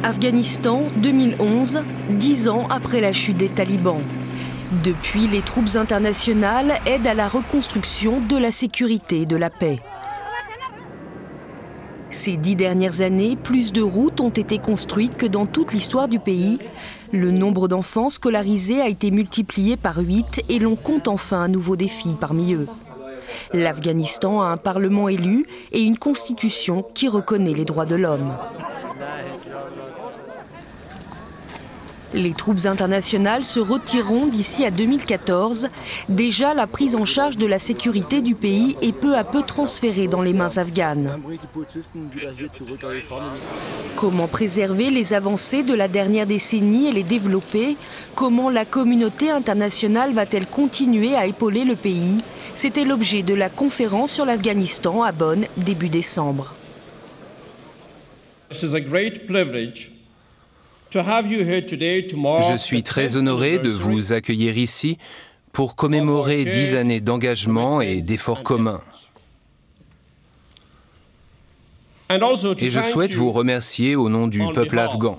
Afghanistan, 2011, 10 ans après la chute des talibans. Depuis, les troupes internationales aident à la reconstruction de la sécurité et de la paix. Ces 10 dernières années, plus de routes ont été construites que dans toute l'histoire du pays. Le nombre d'enfants scolarisés a été multiplié par 8 et l'on compte enfin un nouveau défi parmi eux. L'Afghanistan a un parlement élu et une constitution qui reconnaît les droits de l'homme. Les troupes internationales se retireront d'ici à 2014. Déjà, la prise en charge de la sécurité du pays est peu à peu transférée dans les mains afghanes. Comment préserver les avancées de la dernière décennie et les développer? Comment la communauté internationale va-t-elle continuer à épauler le pays? C'était l'objet de la conférence sur l'Afghanistan à Bonn, début décembre. Je suis très honoré de vous accueillir ici pour commémorer 10 années d'engagement et d'efforts communs. Et je souhaite vous remercier au nom du peuple afghan.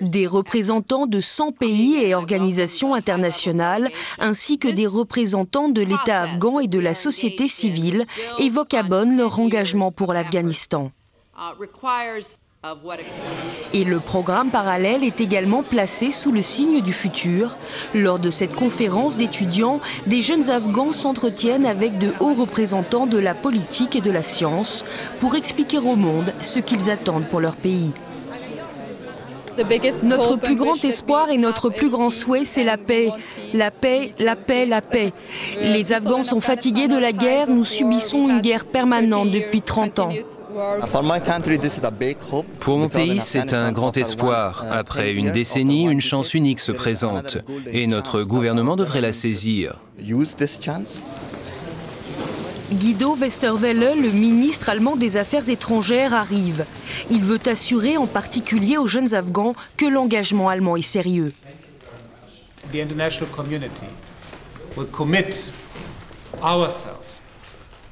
Des représentants de 100 pays et organisations internationales, ainsi que des représentants de l'État afghan et de la société civile, évoquent à Bonn leur engagement pour l'Afghanistan. Et le programme parallèle est également placé sous le signe du futur. Lors de cette conférence d'étudiants, des jeunes Afghans s'entretiennent avec de hauts représentants de la politique et de la science pour expliquer au monde ce qu'ils attendent pour leur pays. Notre plus grand espoir et notre plus grand souhait, c'est la paix. La paix, la paix, la paix. Les Afghans sont fatigués de la guerre, nous subissons une guerre permanente depuis 30 ans. Pour mon pays, c'est un grand espoir. Après une décennie, une chance unique se présente. Et notre gouvernement devrait la saisir. Guido Westerwelle, le ministre allemand des Affaires étrangères, arrive. Il veut assurer en particulier aux jeunes Afghans que l'engagement allemand est sérieux.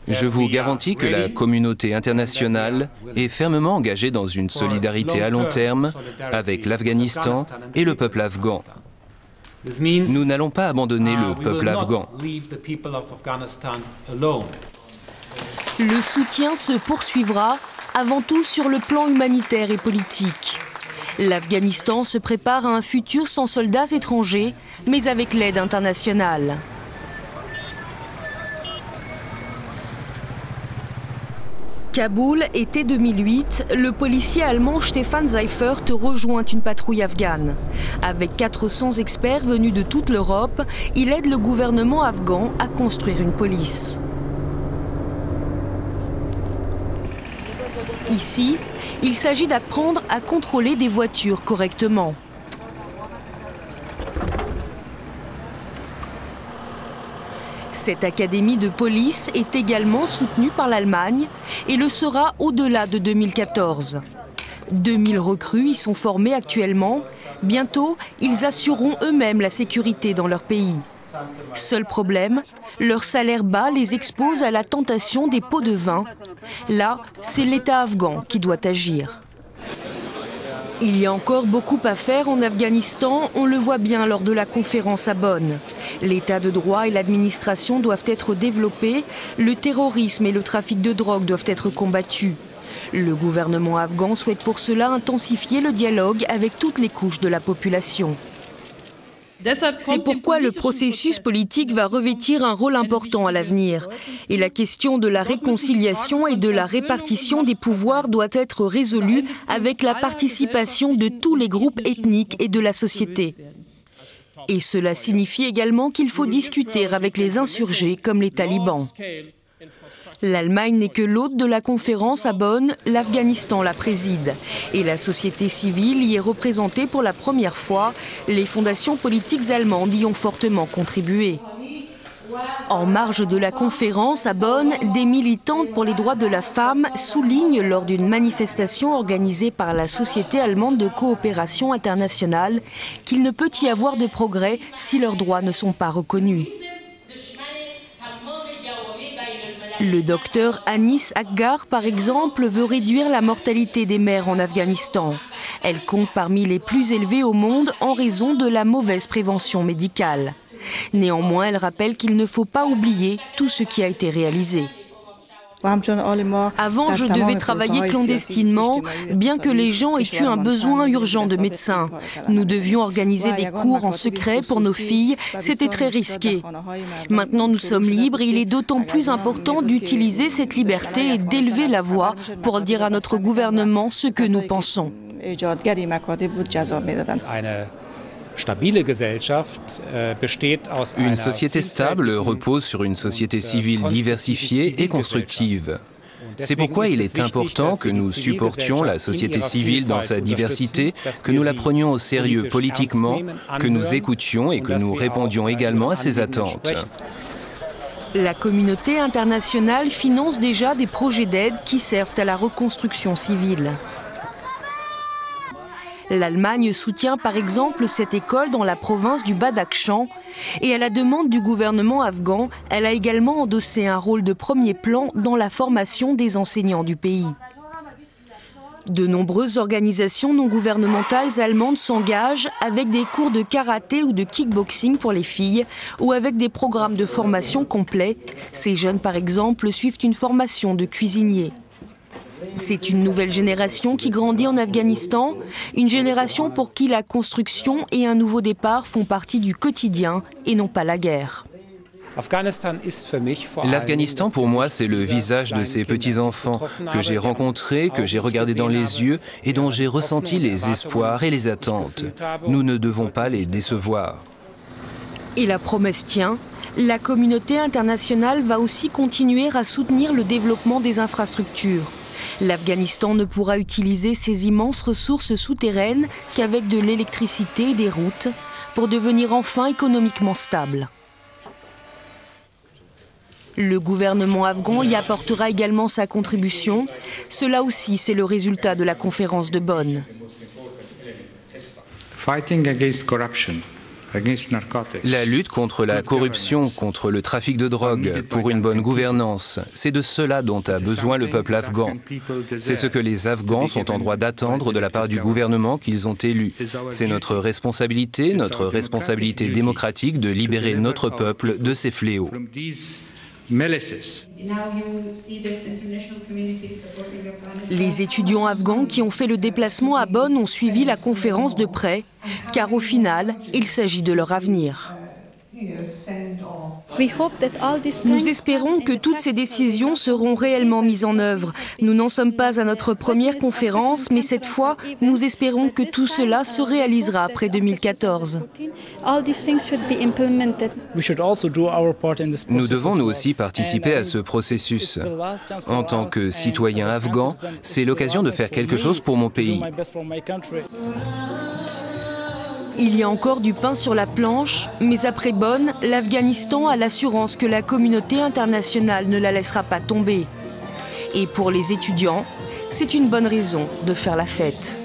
Je vous garantis que la communauté internationale est fermement engagée dans une solidarité à long terme avec l'Afghanistan et le peuple afghan. Nous n'allons pas abandonner le peuple afghan. Le soutien se poursuivra, avant tout sur le plan humanitaire et politique. L'Afghanistan se prépare à un futur sans soldats étrangers, mais avec l'aide internationale. Kaboul, été 2008, le policier allemand Stefan Seifert rejoint une patrouille afghane. Avec 400 experts venus de toute l'Europe, il aide le gouvernement afghan à construire une police. Ici, il s'agit d'apprendre à contrôler des voitures correctement. Cette académie de police est également soutenue par l'Allemagne et le sera au-delà de 2014. 2000 recrues y sont formés actuellement. Bientôt, ils assureront eux-mêmes la sécurité dans leur pays. Seul problème, leur salaire bas les expose à la tentation des pots de vin. Là, c'est l'État afghan qui doit agir. Il y a encore beaucoup à faire en Afghanistan, on le voit bien lors de la conférence à Bonn. L'état de droit et l'administration doivent être développés, le terrorisme et le trafic de drogue doivent être combattus. Le gouvernement afghan souhaite pour cela intensifier le dialogue avec toutes les couches de la population. C'est pourquoi le processus politique va revêtir un rôle important à l'avenir. Et la question de la réconciliation et de la répartition des pouvoirs doit être résolue avec la participation de tous les groupes ethniques et de la société. Et cela signifie également qu'il faut discuter avec les insurgés comme les talibans. L'Allemagne n'est que l'hôte de la conférence à Bonn, l'Afghanistan la préside. Et la société civile y est représentée pour la première fois. Les fondations politiques allemandes y ont fortement contribué. En marge de la conférence à Bonn, des militantes pour les droits de la femme soulignent lors d'une manifestation organisée par la Société allemande de coopération internationale qu'il ne peut y avoir de progrès si leurs droits ne sont pas reconnus. Le docteur Anis Akgar, par exemple, veut réduire la mortalité des mères en Afghanistan. Elle compte parmi les plus élevées au monde en raison de la mauvaise prévention médicale. Néanmoins, elle rappelle qu'il ne faut pas oublier tout ce qui a été réalisé. Avant, je devais travailler clandestinement, bien que les gens aient eu un besoin urgent de médecins. Nous devions organiser des cours en secret pour nos filles, c'était très risqué. Maintenant, nous sommes libres et il est d'autant plus important d'utiliser cette liberté et d'élever la voix pour dire à notre gouvernement ce que nous pensons. Une société stable repose sur une société civile diversifiée et constructive. C'est pourquoi il est important que nous supportions la société civile dans sa diversité, que nous la prenions au sérieux politiquement, que nous écoutions et que nous répondions également à ses attentes. La communauté internationale finance déjà des projets d'aide qui servent à la reconstruction civile. L'Allemagne soutient par exemple cette école dans la province du Badakhshan et à la demande du gouvernement afghan, elle a également endossé un rôle de premier plan dans la formation des enseignants du pays. De nombreuses organisations non gouvernementales allemandes s'engagent avec des cours de karaté ou de kickboxing pour les filles ou avec des programmes de formation complets. Ces jeunes par exemple suivent une formation de cuisinier. C'est une nouvelle génération qui grandit en Afghanistan, une génération pour qui la construction et un nouveau départ font partie du quotidien et non pas la guerre. L'Afghanistan, pour moi, c'est le visage de ces petits-enfants que j'ai rencontrés, que j'ai regardés dans les yeux et dont j'ai ressenti les espoirs et les attentes. Nous ne devons pas les décevoir. Et la promesse tient. La communauté internationale va aussi continuer à soutenir le développement des infrastructures. L'Afghanistan ne pourra utiliser ces immenses ressources souterraines qu'avec de l'électricité et des routes pour devenir enfin économiquement stable. Le gouvernement afghan y apportera également sa contribution. Cela aussi, c'est le résultat de la conférence de Bonn. La lutte contre la corruption, contre le trafic de drogue, pour une bonne gouvernance, c'est de cela dont a besoin le peuple afghan. C'est ce que les Afghans sont en droit d'attendre de la part du gouvernement qu'ils ont élu. C'est notre responsabilité démocratique de libérer notre peuple de ces fléaux. Les étudiants afghans qui ont fait le déplacement à Bonn ont suivi la conférence de près, car au final, il s'agit de leur avenir. Nous espérons que toutes ces décisions seront réellement mises en œuvre. Nous n'en sommes pas à notre première conférence, mais cette fois, nous espérons que tout cela se réalisera après 2014. Nous devons nous aussi participer à ce processus. En tant que citoyen afghan, c'est l'occasion de faire quelque chose pour mon pays. Il y a encore du pain sur la planche, mais après Bonn, l'Afghanistan a l'assurance que la communauté internationale ne la laissera pas tomber. Et pour les étudiants, c'est une bonne raison de faire la fête.